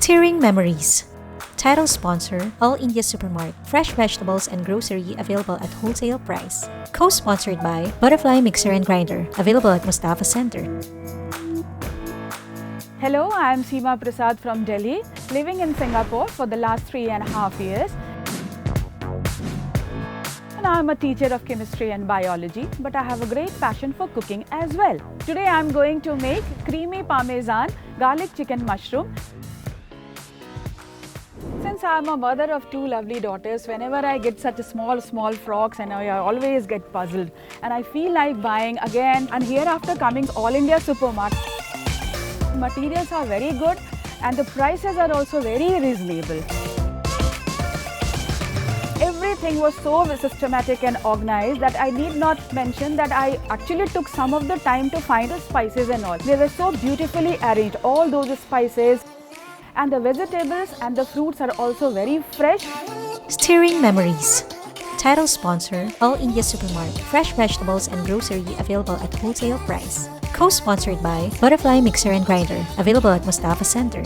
Stirring Memories. Title sponsor, All India Supermart. Fresh vegetables and grocery available at wholesale price. Co-sponsored by Butterfly Mixer and Grinder. Available at Mustafa Center. Hello, I am Seema Prasad from Delhi, living in Singapore for the last 3.5 years. And I am a teacher of chemistry and biology, but I have a great passion for cooking as well. Today I am going to make creamy Parmesan garlic chicken mushroom. Since I am a mother of 2 lovely daughters, whenever I get such a small frocks, and I always get puzzled and I feel like buying again and hereafter coming All India Supermart. Materials are very good and the prices are also very reasonable. Everything was so systematic and organized that I need not mention that I actually took some of the time to find the spices and all. They were so beautifully arranged, all those spices, and the vegetables and the fruits are also very fresh. Stirring Memories. Title sponsor, All India Supermart. Fresh vegetables and grocery available at wholesale price. Co-sponsored by Butterfly Mixer and Grinder. Available at Mustafa Center.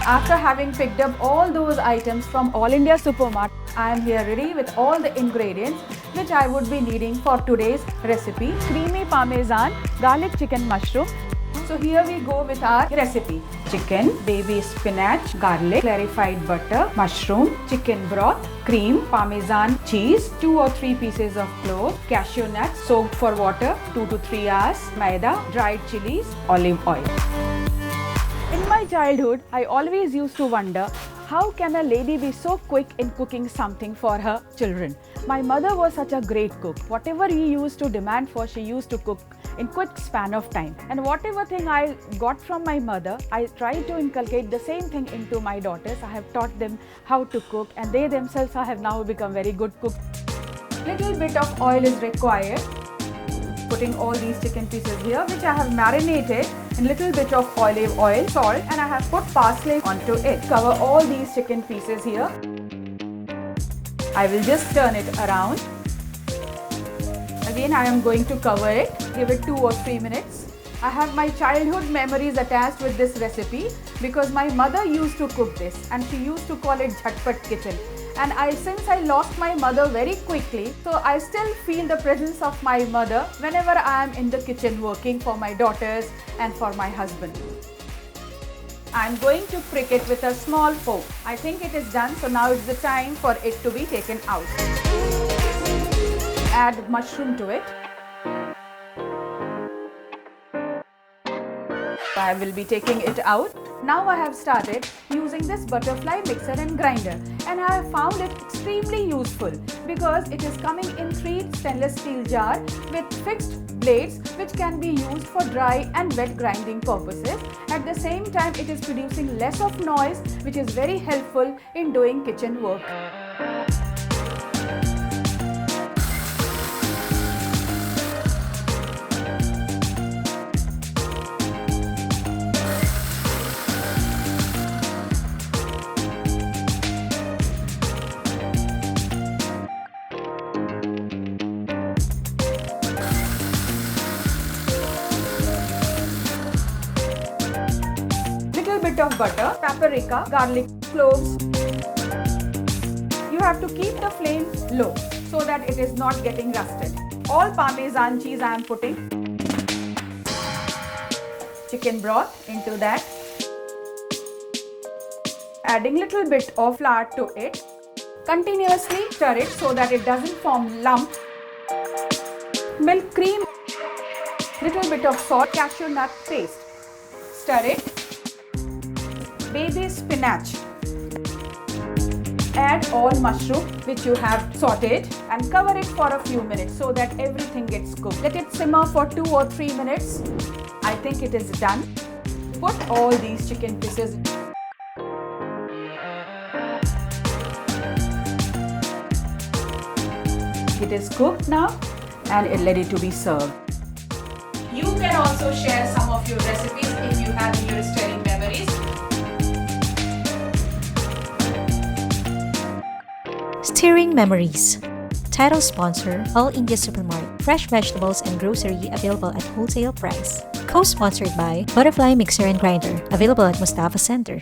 After having picked up all those items from All India Supermart, I am here ready with all the ingredients which I would be needing for today's recipe, creamy Parmesan garlic chicken mushroom. So here we go with our recipe. Chicken, baby spinach, garlic, clarified butter, mushroom, chicken broth, cream, Parmesan cheese, 2 or 3 pieces of clove, cashew nuts soaked for water 2 to 3 hours, maida, dried chilies, olive oil. In my childhood, I always used to wonder, how can a lady be so quick in cooking something for her children? My mother was such a great cook. Whatever we used to demand for, she used to cook in quick span of time. And whatever thing I got from my mother, I tried to inculcate the same thing into my daughters. I have taught them how to cook and they themselves have now become very good cooks. Little bit of oil is required. Putting all these chicken pieces here, which I have marinated in little bit of olive oil, salt, and I have put parsley onto it. Cover all these chicken pieces here. I will just turn it around. Again, I am going to cover it. Give it 2 or 3 minutes. I have my childhood memories attached with this recipe because my mother used to cook this and she used to call it Jhatpat kitchen. And since I lost my mother very quickly, so I still feel the presence of my mother whenever I am in the kitchen working for my daughters and for my husband. I am going to prick it with a small fork. I think it is done, so now is the time for it to be taken out. Add mushroom to it. I will be taking it out. Now I have started using this butterfly mixer and grinder, and I have found it extremely useful because it is coming in 3 stainless steel jar with fixed blades which can be used for dry and wet grinding purposes. At the same time, it is producing less of noise, which is very helpful in doing kitchen work. Bit of butter, paprika, garlic, cloves. You have to keep the flame low so that it is not getting rusted. All Parmesan cheese I am putting. Chicken broth into that. Adding little bit of flour to it. Continuously stir it so that it doesn't form lump. Milk cream. Little bit of salt, cashew nut paste. Stir it. Baby spinach. Add all mushroom which you have sauteed and cover it for a few minutes so that everything gets cooked. Let it simmer for 2 or 3 minutes. I think it is done. Put all these chicken pieces. It is cooked now and it's ready to be served. You can also share some of your recipes if you have in your stirring memories. Stirring Memories. Title sponsor, All India Supermart. Fresh vegetables and grocery available at wholesale price. Co-sponsored by Butterfly Mixer and Grinder. Available at Mustafa Center.